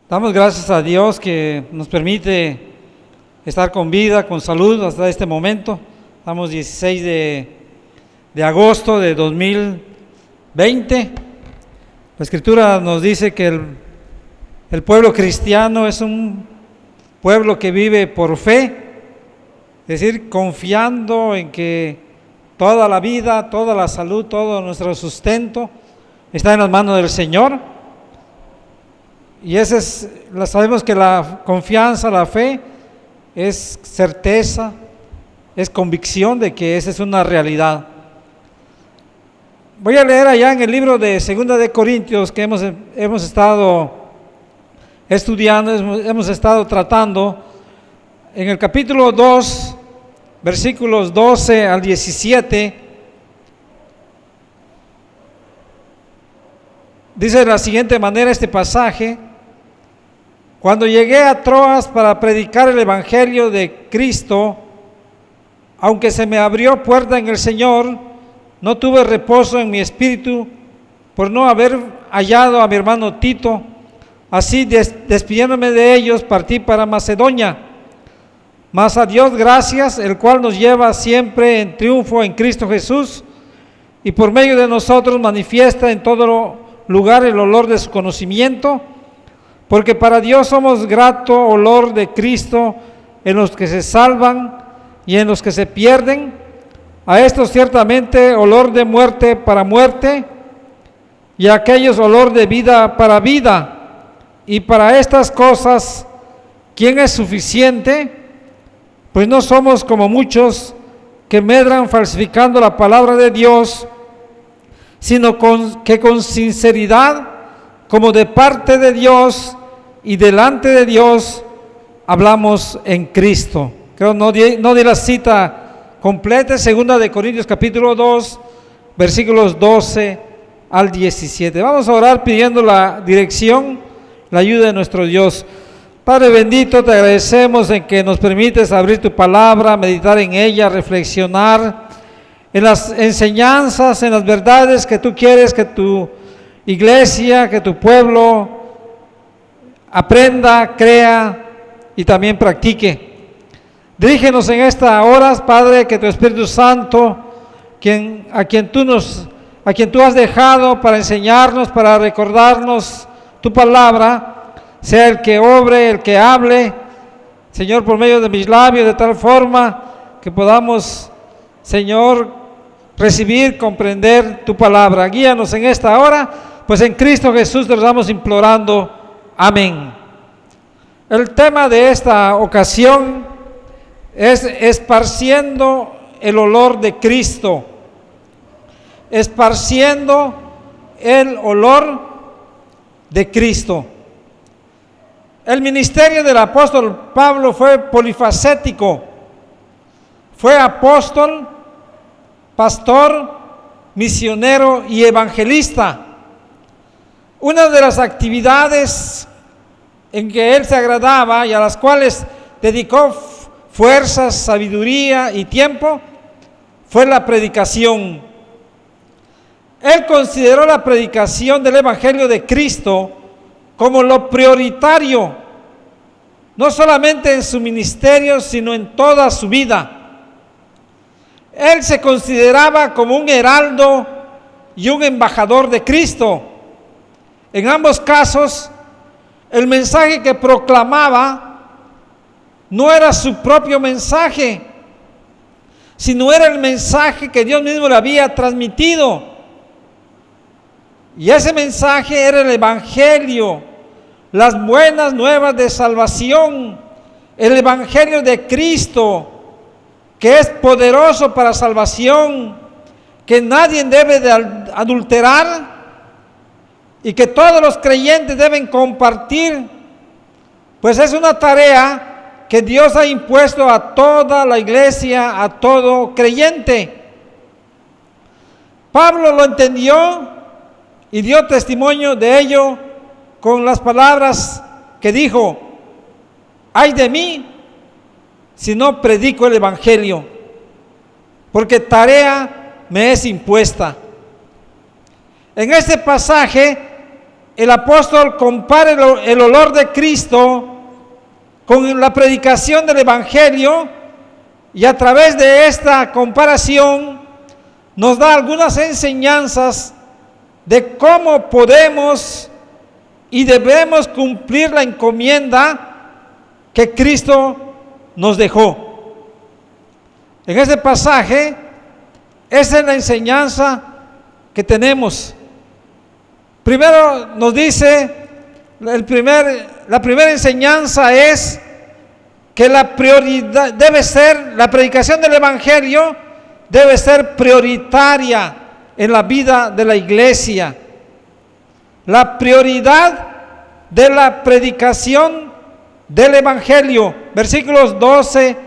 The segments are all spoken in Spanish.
Damos gracias a Dios que nos permite estar con vida, con salud hasta este momento. Estamos 16 de agosto de 2020. La Escritura nos dice que el pueblo cristiano es un pueblo que vive por fe, es decir, confiando en que toda la vida, toda la salud, todo nuestro sustento está en las manos del Señor. Y sabemos que la confianza, la fe, es certeza, es convicción de que esa es una realidad. Voy a leer allá en el libro de 2 de Corintios que hemos estado estudiando, hemos estado tratando, en el capítulo 2, versículos 12 al 17, dice de la siguiente manera este pasaje: cuando llegué a Troas para predicar el evangelio de Cristo, aunque se me abrió puerta en el Señor, no tuve reposo en mi espíritu por no haber hallado a mi hermano Tito. Así, despidiéndome de ellos, partí para Macedonia. Mas a Dios gracias, el cual nos lleva siempre en triunfo en Cristo Jesús, y por medio de nosotros manifiesta en todo lugar el olor de su conocimiento, porque para Dios somos grato olor de Cristo en los que se salvan y en los que se pierden. A estos ciertamente olor de muerte para muerte, y a aquellos olor de vida para vida. Y para estas cosas, ¿quién es suficiente? Pues no somos como muchos que medran falsificando la palabra de Dios, sino que con sinceridad, como de parte de Dios y delante de Dios, hablamos en Cristo. Creo no di la cita completa, 2 de Corintios capítulo 2, versículos 12 al 17. Vamos a orar pidiendo la dirección, la ayuda de nuestro Dios. Padre bendito, te agradecemos en que nos permites abrir tu palabra, meditar en ella, reflexionar en las enseñanzas, en las verdades que tú quieres que tu iglesia, que tu pueblo aprenda, crea y también practique. Dirígenos en esta hora, Padre, que tu Espíritu Santo, a quien tú has dejado para enseñarnos, para recordarnos tu palabra, sea el que obre, el que hable, Señor, por medio de mis labios, de tal forma que podamos, Señor, recibir, comprender tu palabra. Guíanos en esta hora, pues en Cristo Jesús te lo estamos implorando. Amén. El tema de esta ocasión es esparciendo el olor de Cristo. Esparciendo el olor de Cristo. El ministerio del apóstol Pablo fue polifacético. Fue apóstol, pastor, misionero y evangelista. Una de las actividades en que él se agradaba y a las cuales dedicó fuerzas, sabiduría y tiempo fue la predicación. Él consideró la predicación del evangelio de Cristo como lo prioritario, no solamente en su ministerio, sino en toda su vida. Él se consideraba como un heraldo y un embajador de Cristo. En ambos casos, el mensaje que proclamaba no era su propio mensaje, sino era el mensaje que Dios mismo le había transmitido. Y ese mensaje era el evangelio, las buenas nuevas de salvación, el evangelio de Cristo, que es poderoso para salvación, que nadie debe de adulterar y que todos los creyentes deben compartir, pues es una tarea que Dios ha impuesto a toda la iglesia, a todo creyente. Pablo lo entendió y dio testimonio de ello con las palabras que dijo: ay de mí si no predico el evangelio, porque tarea me es impuesta. En este pasaje el apóstol compara el olor de Cristo con la predicación del Evangelio, y a través de esta comparación nos da algunas enseñanzas de cómo podemos y debemos cumplir la encomienda que Cristo nos dejó. En este pasaje, esa es la enseñanza que tenemos. Primero nos dice, la primera enseñanza es que la prioridad debe ser, la predicación del Evangelio debe ser prioritaria en la vida de la iglesia. La prioridad de la predicación del Evangelio, versículos 12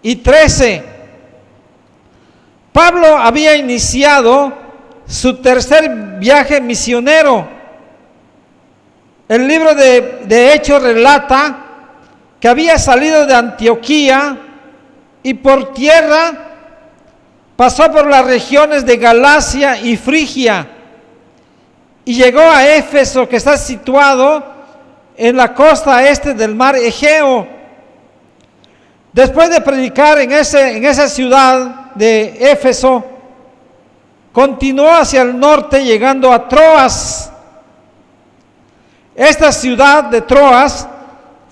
y 13. Pablo había iniciado su tercer viaje misionero. El libro de Hechos relata que había salido de Antioquía y por tierra pasó por las regiones de Galacia y Frigia y llegó a Éfeso, que está situado en la costa este del mar Egeo. Después de predicar en esa ciudad de Éfeso, continuó hacia el norte llegando a Troas. Esta ciudad de Troas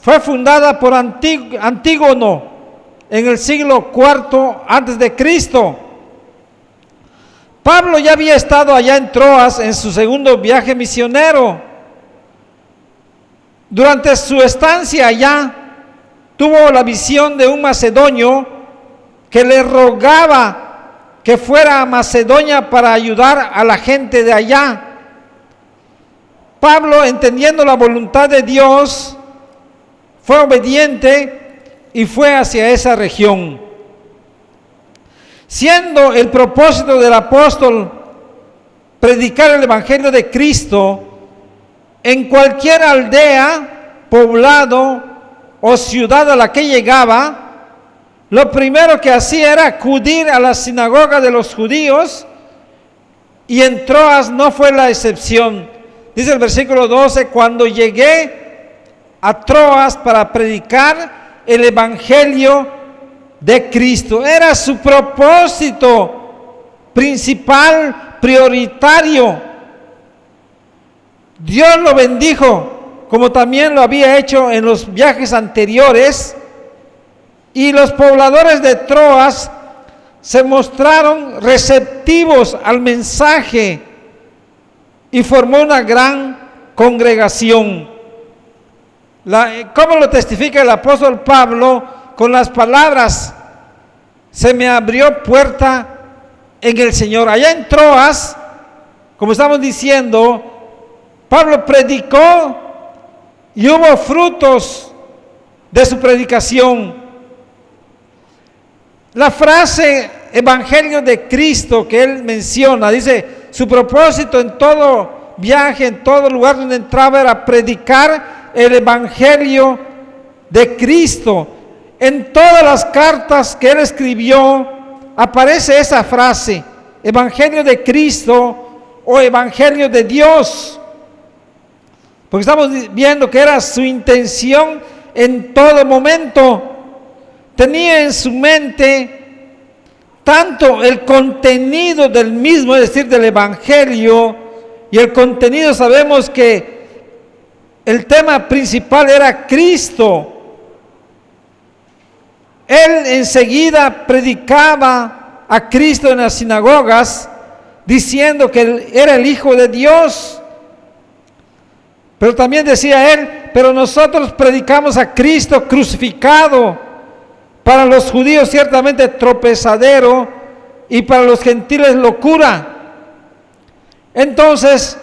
fue fundada por Antígono en el siglo IV antes de Cristo. Pablo ya había estado allá en Troas en su segundo viaje misionero. Durante su estancia allá, tuvo la visión de un macedonio que le rogaba que fuera a Macedonia para ayudar a la gente de allá. Pablo, entendiendo la voluntad de Dios, fue obediente y fue hacia esa región. Siendo el propósito del apóstol predicar el Evangelio de Cristo en cualquier aldea, poblado o ciudad a la que llegaba, lo primero que hacía era acudir a la sinagoga de los judíos, y en Troas no fue la excepción. Dice el versículo 12, cuando llegué a Troas para predicar el Evangelio de Cristo. Era su propósito principal, prioritario. Dios lo bendijo, como también lo había hecho en los viajes anteriores, y los pobladores de Troas se mostraron receptivos al mensaje y formó una gran congregación. ¿Cómo lo testifica el apóstol Pablo? Con las palabras: se me abrió puerta en el Señor. Allá en Troas, como estamos diciendo, Pablo predicó y hubo frutos de su predicación. La frase Evangelio de Cristo que él menciona, dice, su propósito en todo viaje, en todo lugar donde entraba, era predicar el Evangelio de Cristo. En todas las cartas que él escribió aparece esa frase, Evangelio de Cristo o Evangelio de Dios, porque estamos viendo que era su intención en todo momento. Tenía en su mente tanto el contenido del mismo, es decir, del Evangelio, y el contenido, sabemos que el tema principal era Cristo. Él enseguida predicaba a Cristo en las sinagogas, diciendo que él era el Hijo de Dios. Pero también decía él, pero nosotros predicamos a Cristo crucificado, para los judíos ciertamente tropezadero y para los gentiles locura. Entonces,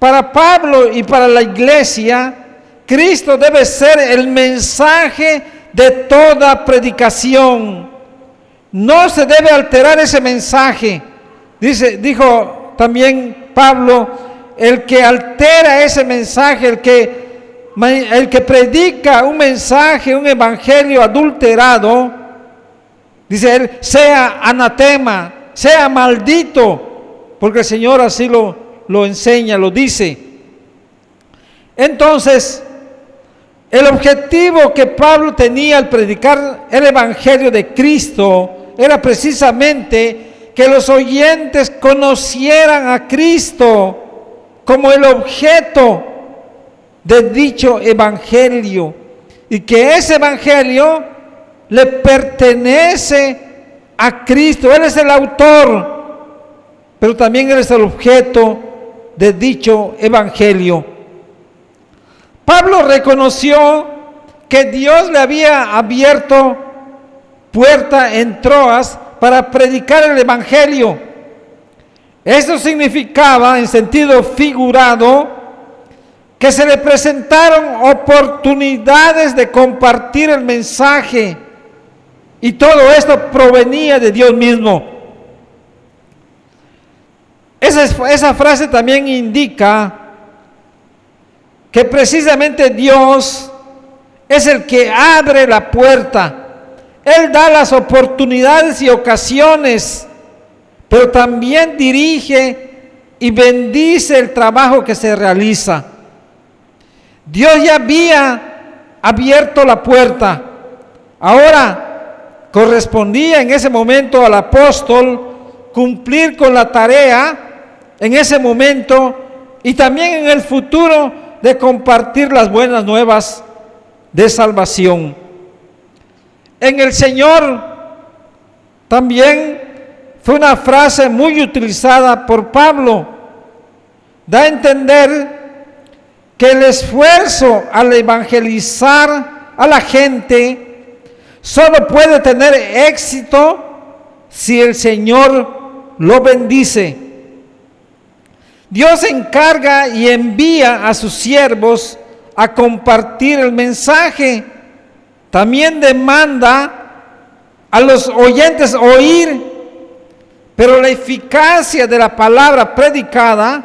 para Pablo y para la iglesia, Cristo debe ser el mensaje de toda predicación. No se debe alterar ese mensaje. Dijo también Pablo, el que altera ese mensaje, el que predica un mensaje, un evangelio adulterado, dice él, sea anatema, sea maldito, porque el Señor así lo enseña, lo dice. Entonces, el objetivo que Pablo tenía al predicar el Evangelio de Cristo era precisamente que los oyentes conocieran a Cristo como el objeto de dicho Evangelio, y que ese Evangelio le pertenece a Cristo. Él es el autor, pero también Él es el objeto de dicho Evangelio. Pablo reconoció que Dios le había abierto puerta en Troas para predicar el Evangelio. Esto significaba, en sentido figurado, que se le presentaron oportunidades de compartir el mensaje, y todo esto provenía de Dios mismo. Esa frase también indica que precisamente Dios es el que abre la puerta. Él da las oportunidades y ocasiones, pero también dirige y bendice el trabajo que se realiza. Dios ya había abierto la puerta. Ahora correspondía en ese momento al apóstol cumplir con la tarea en ese momento y también en el futuro de compartir las buenas nuevas de salvación. En el Señor también fue una frase muy utilizada por Pablo. Da a entender que el esfuerzo al evangelizar a la gente solo puede tener éxito si el Señor lo bendice. Dios encarga y envía a sus siervos a compartir el mensaje. También demanda a los oyentes oír, pero la eficacia de la palabra predicada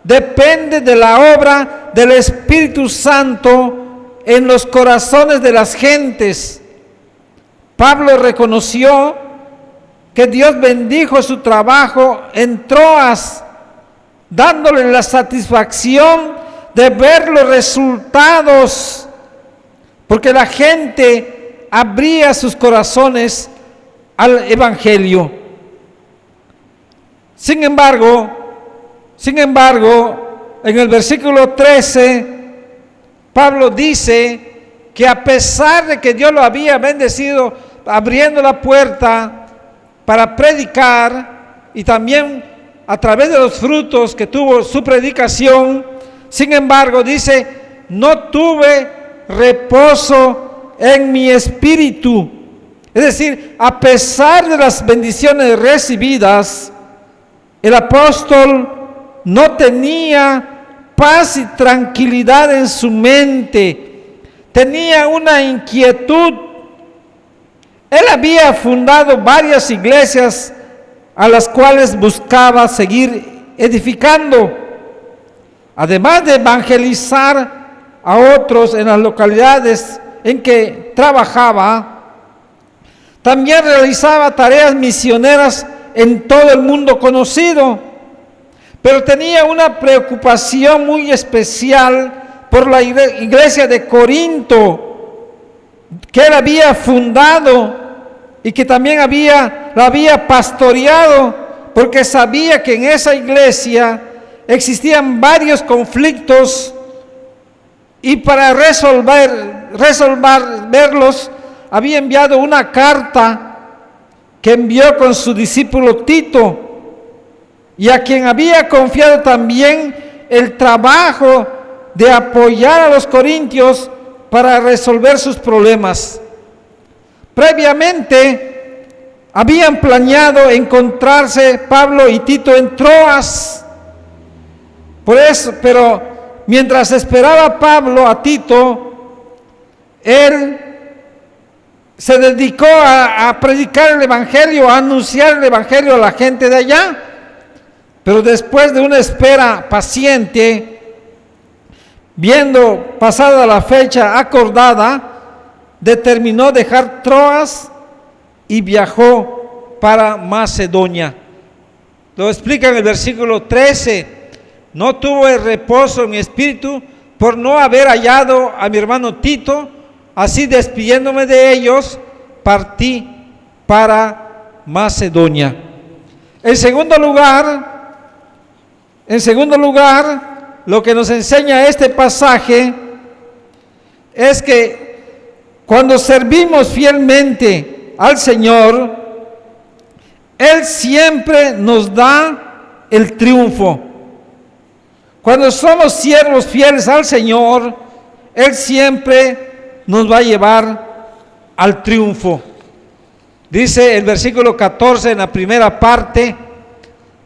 depende de la obra del Espíritu Santo en los corazones de las gentes. Pablo reconoció que Dios bendijo su trabajo en Troas, dándole la satisfacción de ver los resultados, porque la gente abría sus corazones al Evangelio. Sin embargo, en el versículo 13, Pablo dice que a pesar de que Dios lo había bendecido abriendo la puerta para predicar y también a través de los frutos que tuvo su predicación, sin embargo dice, no tuve reposo en mi espíritu. Es decir, a pesar de las bendiciones recibidas, el apóstol no tenía paz y tranquilidad en su mente. Tenía una inquietud. Él había fundado varias iglesias a las cuales buscaba seguir edificando. Además de evangelizar a otros en las localidades en que trabajaba, también realizaba tareas misioneras en todo el mundo conocido. Pero tenía una preocupación muy especial por la iglesia de Corinto, que él había fundado y que también la había pastoreado, porque sabía que en esa iglesia existían varios conflictos, y para resolverlos había enviado una carta que envió con su discípulo Tito, y a quien había confiado también el trabajo de apoyar a los corintios para resolver sus problemas. Previamente habían planeado encontrarse Pablo y Tito en Troas. Por eso, pero mientras esperaba Pablo a Tito, él se dedicó a predicar el Evangelio, a anunciar el Evangelio a la gente de allá. Pero después de una espera paciente, viendo pasada la fecha acordada, determinó dejar Troas y viajó para Macedonia. Lo explica en el versículo 13. No tuvo el reposo en mi espíritu por no haber hallado a mi hermano Tito, así despidiéndome de ellos, partí para Macedonia. En segundo lugar, lo que nos enseña este pasaje es que cuando servimos fielmente al Señor, Él siempre nos da el triunfo. Cuando somos siervos fieles al Señor, Él siempre nos va a llevar al triunfo. Dice el versículo 14 en la primera parte: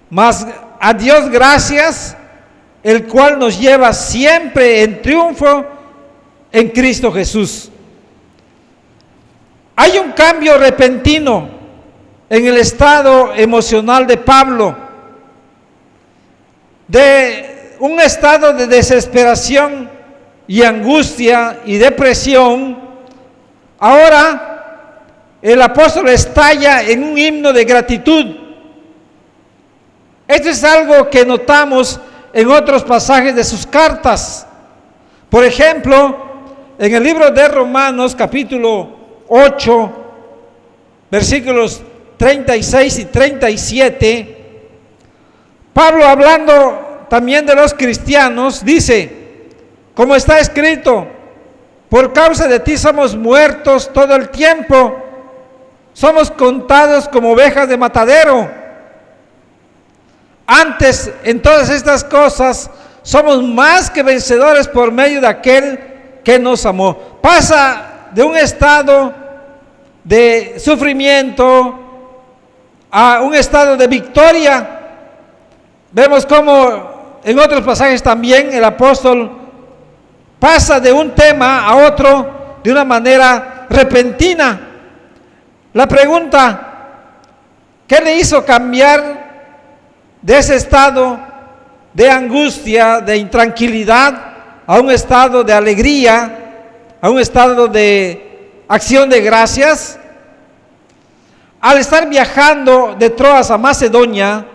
mas a Dios gracias, el cual nos lleva siempre en triunfo en Cristo Jesús. Hay un cambio repentino en el estado emocional de Pablo, de un estado de desesperación y angustia y depresión. Ahora el apóstol estalla en un himno de gratitud. Esto es algo que notamos en otros pasajes de sus cartas. Por ejemplo, en el libro de Romanos, capítulo 8, versículos 36 y 37, Pablo, hablando también de los cristianos, dice: como está escrito, por causa de ti somos muertos todo el tiempo, somos contados como ovejas de matadero. Antes, en todas estas cosas, somos más que vencedores por medio de aquel que nos amó. Pasa de un estado de sufrimiento a un estado de victoria. Vemos cómo en otros pasajes también el apóstol pasa de un tema a otro de una manera repentina. La pregunta: ¿qué le hizo cambiar de ese estado de angustia, de intranquilidad, a un estado de alegría, a un estado de acción de gracias? Al estar viajando de Troas a Macedonia,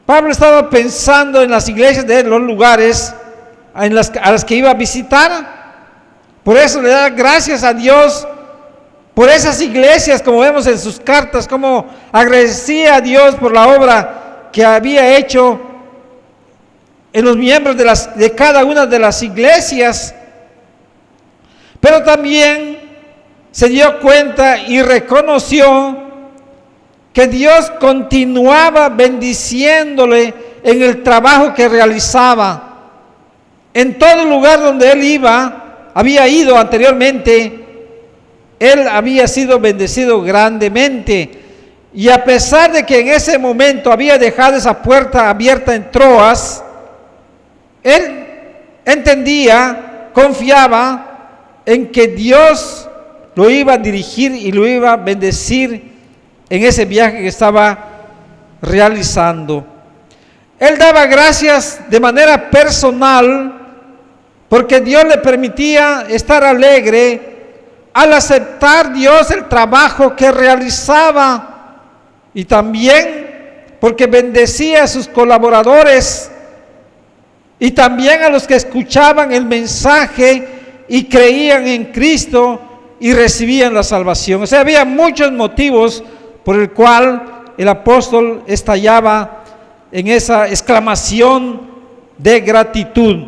Pablo estaba pensando en las iglesias de los lugares a las que iba a visitar. Por eso le da gracias a Dios por esas iglesias, como vemos en sus cartas, como agradecía a Dios por la obra que había hecho en los miembros de cada una de las iglesias. Pero también se dio cuenta y reconoció que Dios continuaba bendiciéndole en el trabajo que realizaba. En todo lugar donde él había ido anteriormente, él había sido bendecido grandemente. Y a pesar de que en ese momento había dejado esa puerta abierta en Troas, él entendía, confiaba en que Dios lo iba a dirigir y lo iba a bendecir en ese viaje que estaba realizando. Él daba gracias de manera personal porque Dios le permitía estar alegre al aceptar Dios el trabajo que realizaba, y también porque bendecía a sus colaboradores y también a los que escuchaban el mensaje y creían en Cristo y recibían la salvación. O sea, había muchos motivos por el cual el apóstol estallaba en esa exclamación de gratitud.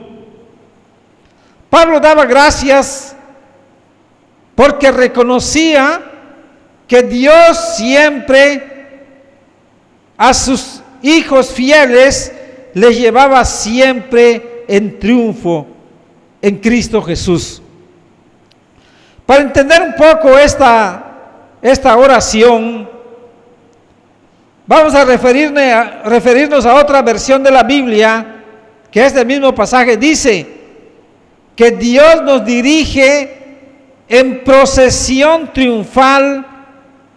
Pablo daba gracias porque reconocía que Dios siempre a sus hijos fieles les llevaba siempre en triunfo en Cristo Jesús. Para entender un poco esta oración, vamos a referirnos a otra versión de la Biblia, que es del mismo pasaje. Dice que Dios nos dirige en procesión triunfal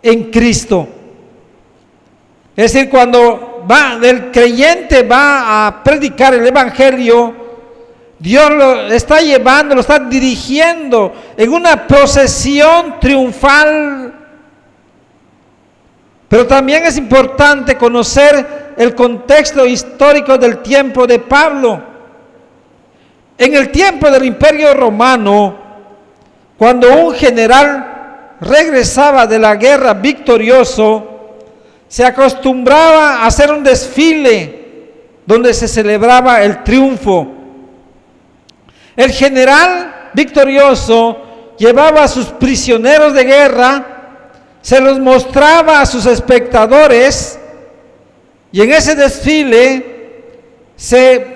en Cristo. Es decir, cuando el creyente va a predicar el evangelio, Dios lo está llevando, lo está dirigiendo en una procesión triunfal. Pero también es importante conocer el contexto histórico del tiempo de Pablo. En el tiempo del Imperio Romano, cuando un general regresaba de la guerra victorioso, se acostumbraba a hacer un desfile donde se celebraba el triunfo. El general victorioso llevaba a sus prisioneros de guerra, se los mostraba a sus espectadores, y en ese desfile se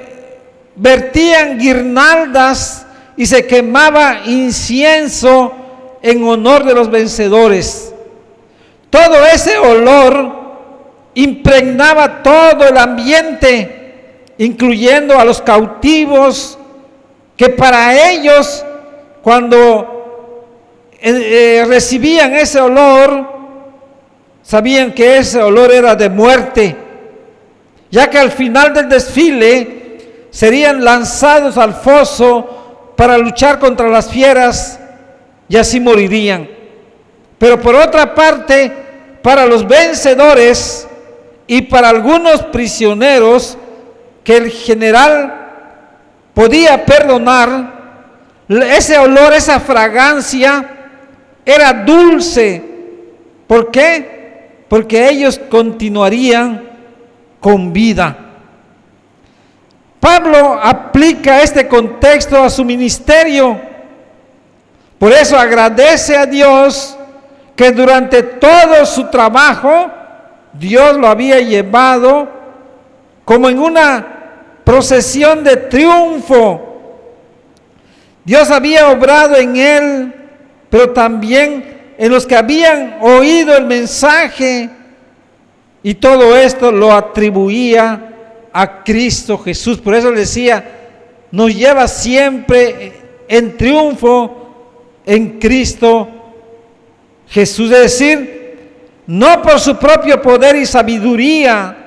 vertían guirnaldas y se quemaba incienso en honor de los vencedores. Todo ese olor impregnaba todo el ambiente, incluyendo a los cautivos, que para ellos, cuando recibían ese olor, sabían que ese olor era de muerte, ya que al final del desfile serían lanzados al foso para luchar contra las fieras y así morirían. Pero por otra parte, para los vencedores y para algunos prisioneros que el general podía perdonar, ese olor, esa fragancia era dulce. ¿Por qué? Porque ellos continuarían con vida. Pablo aplica este contexto a su ministerio. Por eso agradece a Dios que durante todo su trabajo Dios lo había llevado como en una procesión de triunfo. Dios había obrado en él, pero también en los que habían oído el mensaje, y todo esto lo atribuía a Cristo Jesús. Por eso le decía, nos lleva siempre en triunfo en Cristo Jesús. Es decir, no por su propio poder y sabiduría,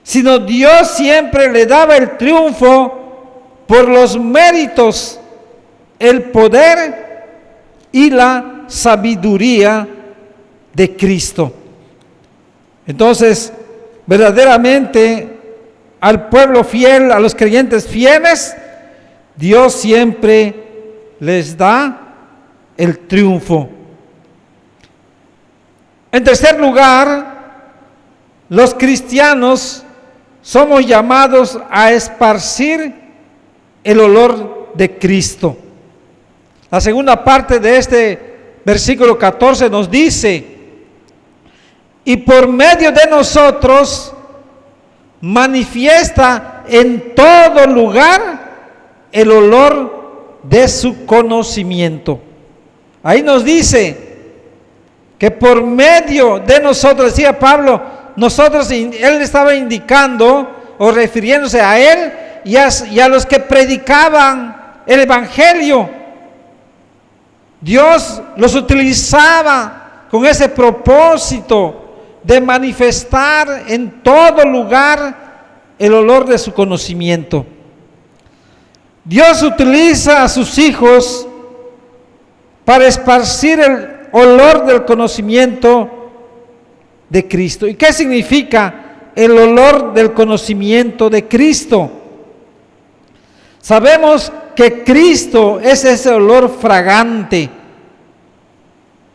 sino Dios siempre le daba el triunfo por los méritos, el poder y la sabiduría de Cristo. Entonces, verdaderamente al pueblo fiel, a los creyentes fieles, Dios siempre les da el triunfo. En tercer lugar, los cristianos somos llamados a esparcir el olor de Cristo. La segunda parte de este versículo 14 nos dice: y por medio de nosotros manifiesta en todo lugar el olor de su conocimiento. Ahí nos dice que por medio de nosotros, decía Pablo, nosotros, él estaba indicando o refiriéndose a él y a los que predicaban el evangelio. Dios los utilizaba con ese propósito de manifestar en todo lugar el olor de su conocimiento. Dios utiliza a sus hijos para esparcir el olor del conocimiento de Cristo. ¿Y qué significa el olor del conocimiento de Cristo? Sabemos que Cristo es ese olor fragante.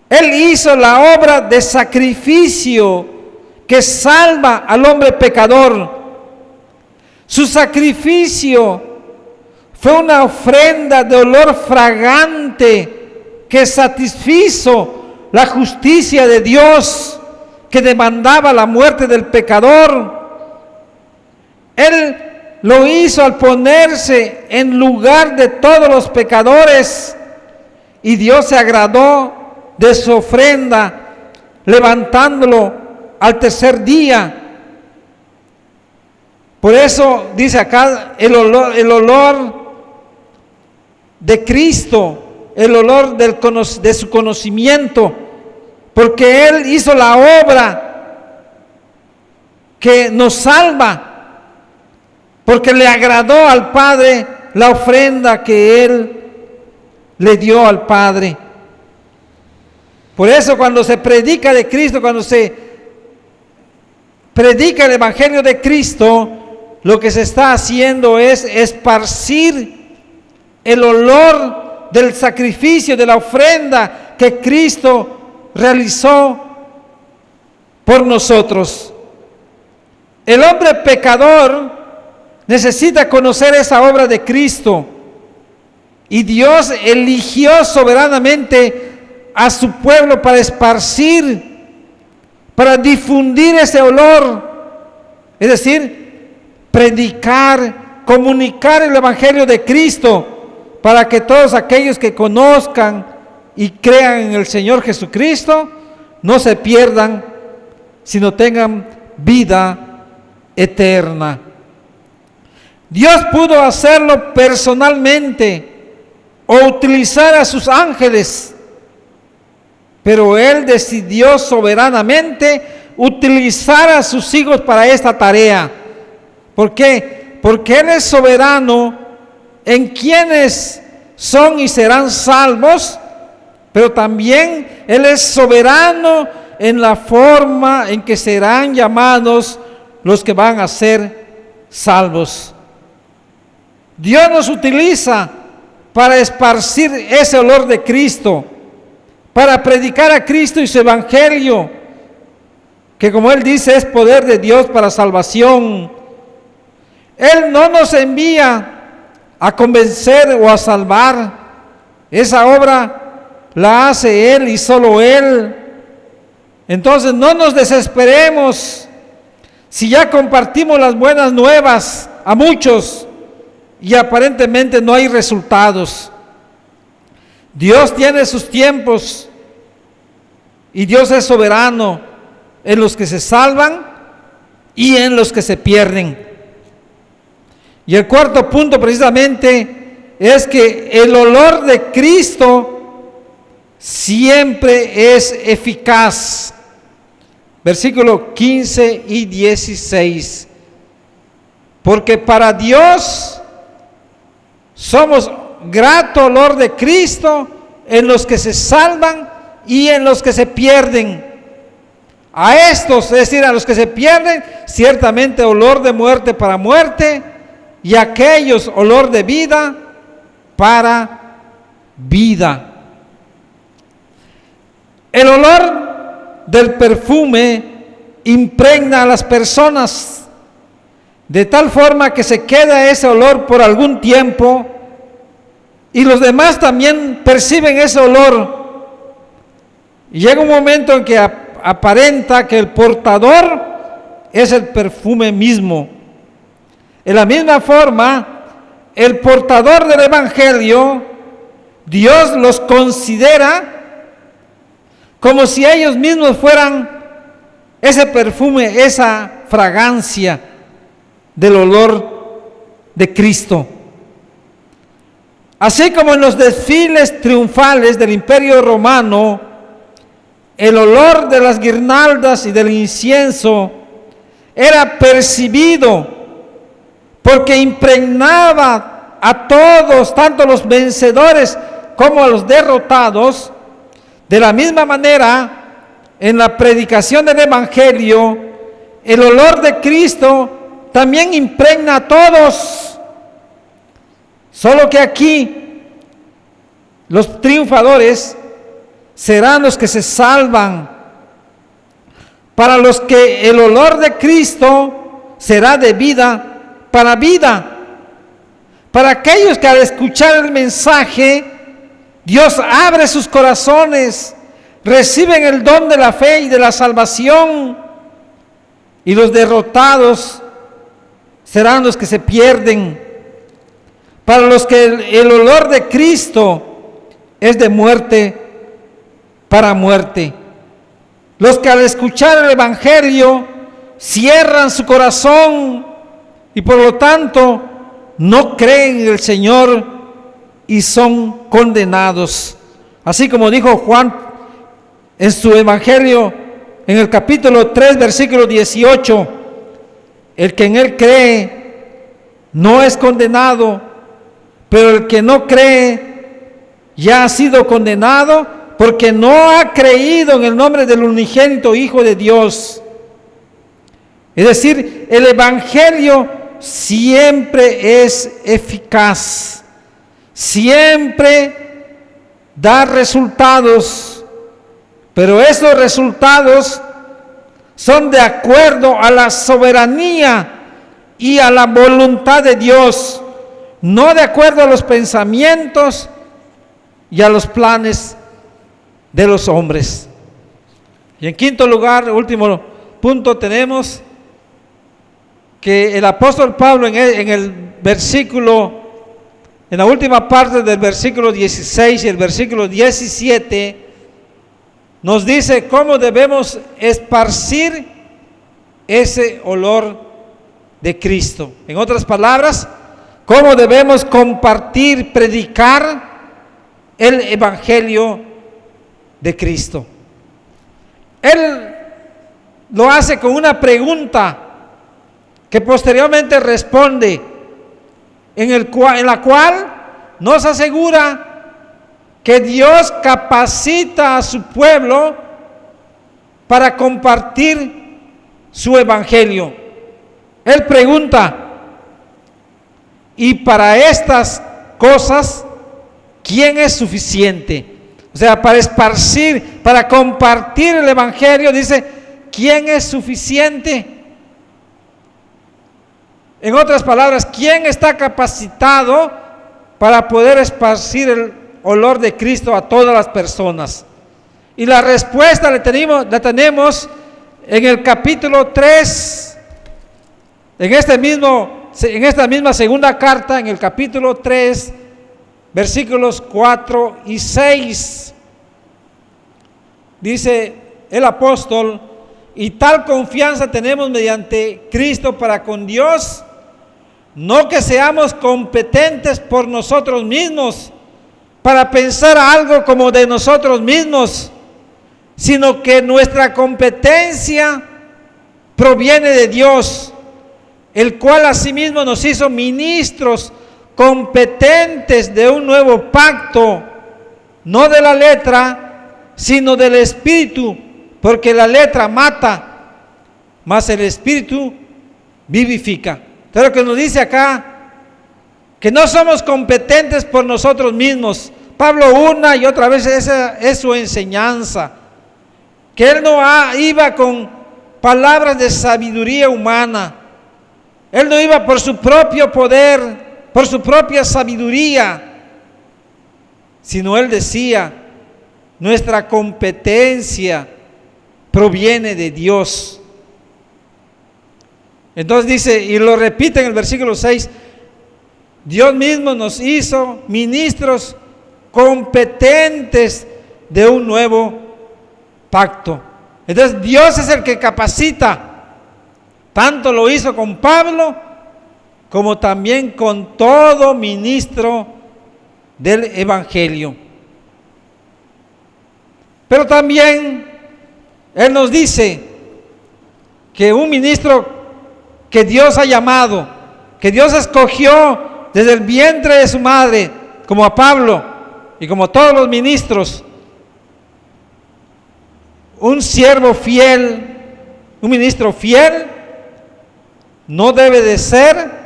Él hizo la obra de sacrificio que salva al hombre pecador. Su sacrificio fue una ofrenda de olor fragante que satisfizo la justicia de Dios, que demandaba la muerte del pecador. Él lo hizo al ponerse en lugar de todos los pecadores, y Dios se agradó de su ofrenda, levantándolo al tercer día. Por eso dice acá el olor de Cristo, el olor de su conocimiento, porque Él hizo la obra que nos salva, porque le agradó al Padre la ofrenda que Él le dio al Padre. Por eso cuando se predica de Cristo, cuando se predica el Evangelio de Cristo, lo que se está haciendo es esparcir el olor del sacrificio, de la ofrenda que Cristo realizó por nosotros. El hombre pecador necesita conocer esa obra de Cristo, y Dios eligió soberanamente a su pueblo para esparcir, para difundir ese olor, es decir, predicar, comunicar el Evangelio de Cristo, para que todos aquellos que conozcan y crean en el Señor Jesucristo no se pierdan, sino tengan vida eterna. Dios pudo hacerlo personalmente o utilizar a sus ángeles, pero Él decidió soberanamente utilizar a sus hijos para esta tarea. ¿Por qué? Porque Él es soberano en quienes son y serán salvos, pero también Él es soberano en la forma en que serán llamados los que van a ser salvos. Dios nos utiliza para esparcir ese olor de Cristo, para predicar a Cristo y su Evangelio, que como Él dice es poder de Dios para salvación. Él no nos envía a convencer o a salvar. Esa obra la hace Él y solo Él. Entonces no nos desesperemos si ya compartimos las buenas nuevas a muchos y aparentemente no hay resultados. Dios tiene sus tiempos y Dios es soberano en los que se salvan y en los que se pierden. Y el cuarto punto precisamente es que el olor de Cristo siempre es eficaz. Versículo 15 y 16. Porque para Dios somos grato olor de Cristo en los que se salvan y en los que se pierden. A estos, es decir, a los que se pierden, ciertamente olor de muerte para muerte, y a aquellos olor de vida para vida. El olor del perfume impregna a las personas de tal forma que se queda ese olor por algún tiempo y los demás también perciben ese olor. Y llega un momento en que aparenta que el portador es el perfume mismo. De la misma forma, el portador del Evangelio, Dios los considera como si ellos mismos fueran ese perfume, esa fragancia del olor de Cristo. Así como en los desfiles triunfales del Imperio Romano, el olor de las guirnaldas y del incienso era percibido porque impregnaba a todos, tanto los vencedores como a los derrotados. De la misma manera, en la predicación del Evangelio, el olor de Cristo también impregna a todos. Solo que aquí los triunfadores serán los que se salvan, para los que el olor de Cristo será de vida para vida. Para aquellos que al escuchar el mensaje, Dios abre sus corazones, reciben el don de la fe y de la salvación, y los derrotados serán los que se pierden. Para los que el olor de Cristo es de muerte para muerte. Los que al escuchar el Evangelio cierran su corazón y por lo tanto no creen en el Señor y son condenados. Así como dijo Juan en su Evangelio, en el capítulo 3, versículo 18, el que en Él cree no es condenado, pero el que no cree ya ha sido condenado porque no ha creído en el nombre del unigénito Hijo de Dios. Es decir, el Evangelio siempre es eficaz, siempre da resultados, pero esos resultados son de acuerdo a la soberanía y a la voluntad de Dios, no de acuerdo a los pensamientos y a los planes de los hombres. Y en quinto lugar, último punto, tenemos que el apóstol Pablo en el versículo, en la última parte del versículo 16 y el versículo 17, nos dice cómo debemos esparcir ese olor de Cristo. En otras palabras, cómo debemos compartir, predicar el evangelio de Cristo. Él lo hace con una pregunta que posteriormente responde, en la cual nos asegura que Dios capacita a su pueblo para compartir su evangelio. Él pregunta, y para estas cosas, ¿quién es suficiente? O sea, para esparcir, para compartir el evangelio, dice, ¿quién es suficiente? En otras palabras, ¿quién está capacitado para poder esparcir el olor de Cristo a todas las personas? Y la respuesta la tenemos en el capítulo 3, en esta misma segunda carta, en el capítulo 3, versículos 4 y 6. Dice el apóstol, y tal confianza tenemos mediante Cristo para con Dios, no que seamos competentes por nosotros mismos, para pensar algo como de nosotros mismos, sino que nuestra competencia proviene de Dios, el cual asimismo nos hizo ministros competentes de un nuevo pacto, no de la letra, sino del Espíritu, porque la letra mata, mas el Espíritu vivifica. Entonces lo que nos dice acá, que no somos competentes por nosotros mismos. Pablo una y otra vez esa es su enseñanza, que él no iba con palabras de sabiduría humana, él no iba por su propio poder, por su propia sabiduría, sino él decía, nuestra competencia proviene de Dios. Entonces dice, y lo repite en el versículo 6, Dios mismo nos hizo ministros competentes de un nuevo pacto. Entonces Dios es el que capacita. Tanto lo hizo con Pablo como también con todo ministro del evangelio. Pero también Él nos dice que un ministro que Dios ha llamado, que Dios escogió desde el vientre de su madre, como a Pablo y como todos los ministros, un siervo fiel, un ministro fiel, no debe de ser,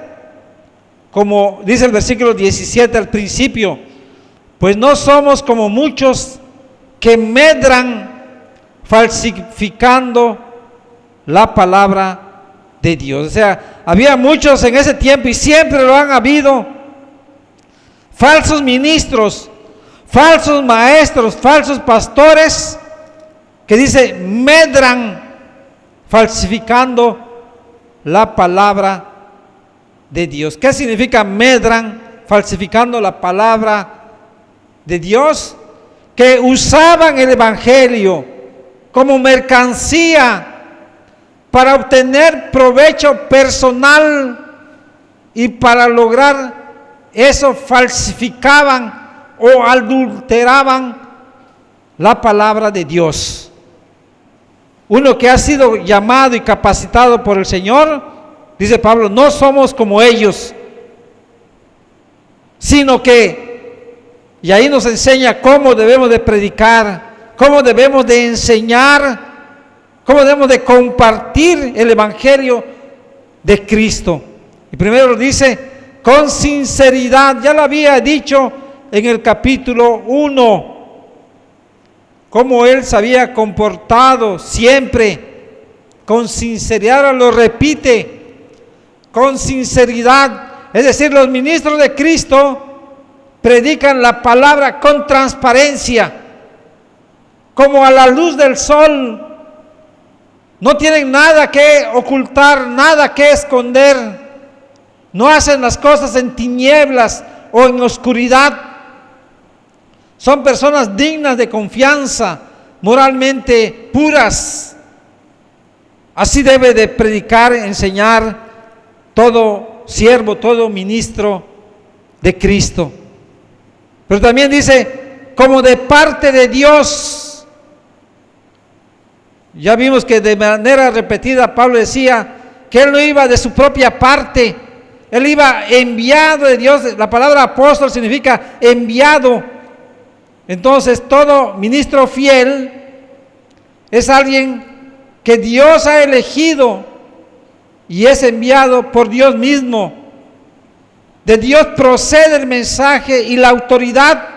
como dice el versículo 17 al principio, pues no somos como muchos que medran falsificando la palabra de Dios. O sea, había muchos en ese tiempo y siempre lo han habido, falsos ministros, falsos maestros, falsos pastores, que dice medran falsificando la palabra de Dios. ¿Qué significa medran falsificando la palabra de Dios? Que usaban el evangelio como mercancía para obtener provecho personal, y para lograr eso falsificaban o adulteraban la palabra de Dios. Uno que ha sido llamado y capacitado por el Señor, dice Pablo, no somos como ellos, sino que, y ahí nos enseña cómo debemos de predicar, cómo debemos de enseñar, cómo debemos de compartir el evangelio de Cristo. Y primero lo dice con sinceridad. Ya lo había dicho en el capítulo 1, cómo él se había comportado siempre con sinceridad. Ahora lo repite, con sinceridad. Es decir, los ministros de Cristo predican la palabra con transparencia, como a la luz del sol. No tienen nada que ocultar, nada que esconder. No hacen las cosas en tinieblas o en oscuridad. Son personas dignas de confianza, moralmente puras. Así debe de predicar, enseñar todo siervo, todo ministro de Cristo. Pero también dice, como de parte de Dios. Ya vimos que de manera repetida Pablo decía que él no iba de su propia parte, él iba enviado de Dios. La palabra apóstol significa enviado. Entonces todo ministro fiel es alguien que Dios ha elegido y es enviado por Dios mismo. De Dios procede el mensaje y la autoridad,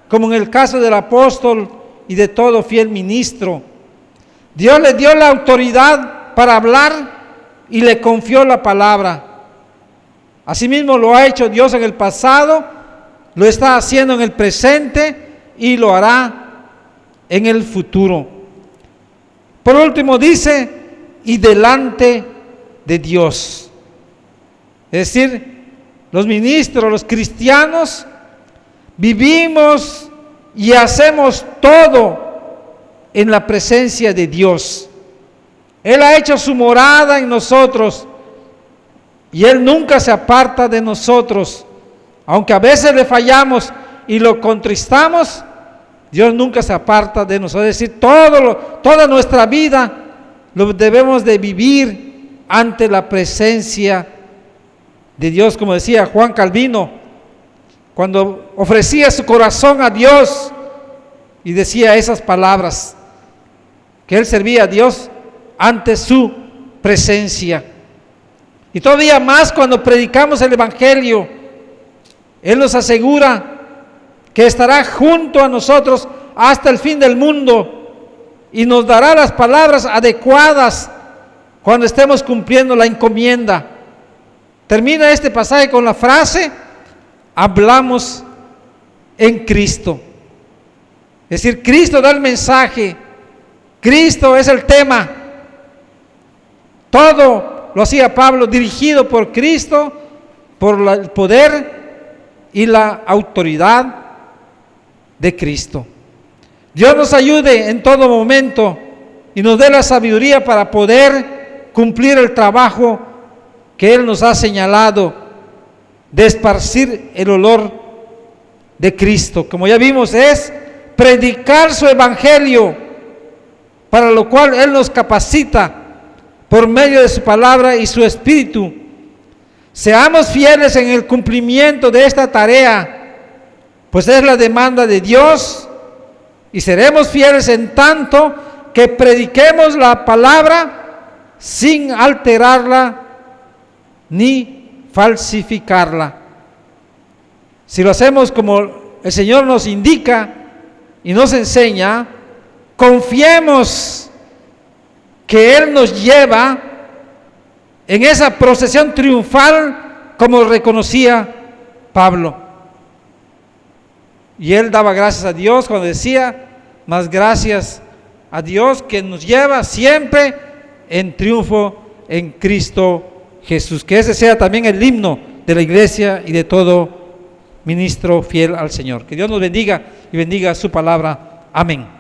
como en el caso del apóstol y de todo fiel ministro. Dios le dio la autoridad para hablar y le confió la palabra. Asimismo lo ha hecho Dios en el pasado, lo está haciendo en el presente y lo hará en el futuro. Por último dice, y delante de Dios. Es decir, los ministros, los cristianos, vivimos y hacemos todo en la presencia de Dios. Él ha hecho su morada en nosotros y Él nunca se aparta de nosotros. Aunque a veces le fallamos y lo contristamos, Dios nunca se aparta de nosotros. Es decir, toda nuestra vida lo debemos de vivir ante la presencia de Dios. Como decía Juan Calvino, cuando ofrecía su corazón a Dios y decía esas palabras, que él servía a Dios ante su presencia. Y todavía más cuando predicamos el Evangelio, Él nos asegura que estará junto a nosotros hasta el fin del mundo y nos dará las palabras adecuadas cuando estemos cumpliendo la encomienda. Termina este pasaje con la frase, hablamos en Cristo. Es decir, Cristo da el mensaje, Cristo es el tema. Todo lo hacía Pablo dirigido por Cristo, por el poder y la autoridad de Cristo. Dios nos ayude en todo momento y nos dé la sabiduría para poder cumplir el trabajo que Él nos ha señalado de esparcir el olor de Cristo. Como ya vimos, es predicar su evangelio, para lo cual Él nos capacita por medio de su palabra y su espíritu. Seamos fieles en el cumplimiento de esta tarea, pues es la demanda de Dios, y seremos fieles en tanto que prediquemos la palabra sin alterarla ni falsificarla. Si lo hacemos como el Señor nos indica y nos enseña, confiemos que Él nos lleva en esa procesión triunfal como reconocía Pablo. Y él daba gracias a Dios cuando decía, más gracias a Dios que nos lleva siempre en triunfo en Cristo Jesús. Que ese sea también el himno de la iglesia y de todo ministro fiel al Señor. Que Dios nos bendiga y bendiga su palabra. Amén.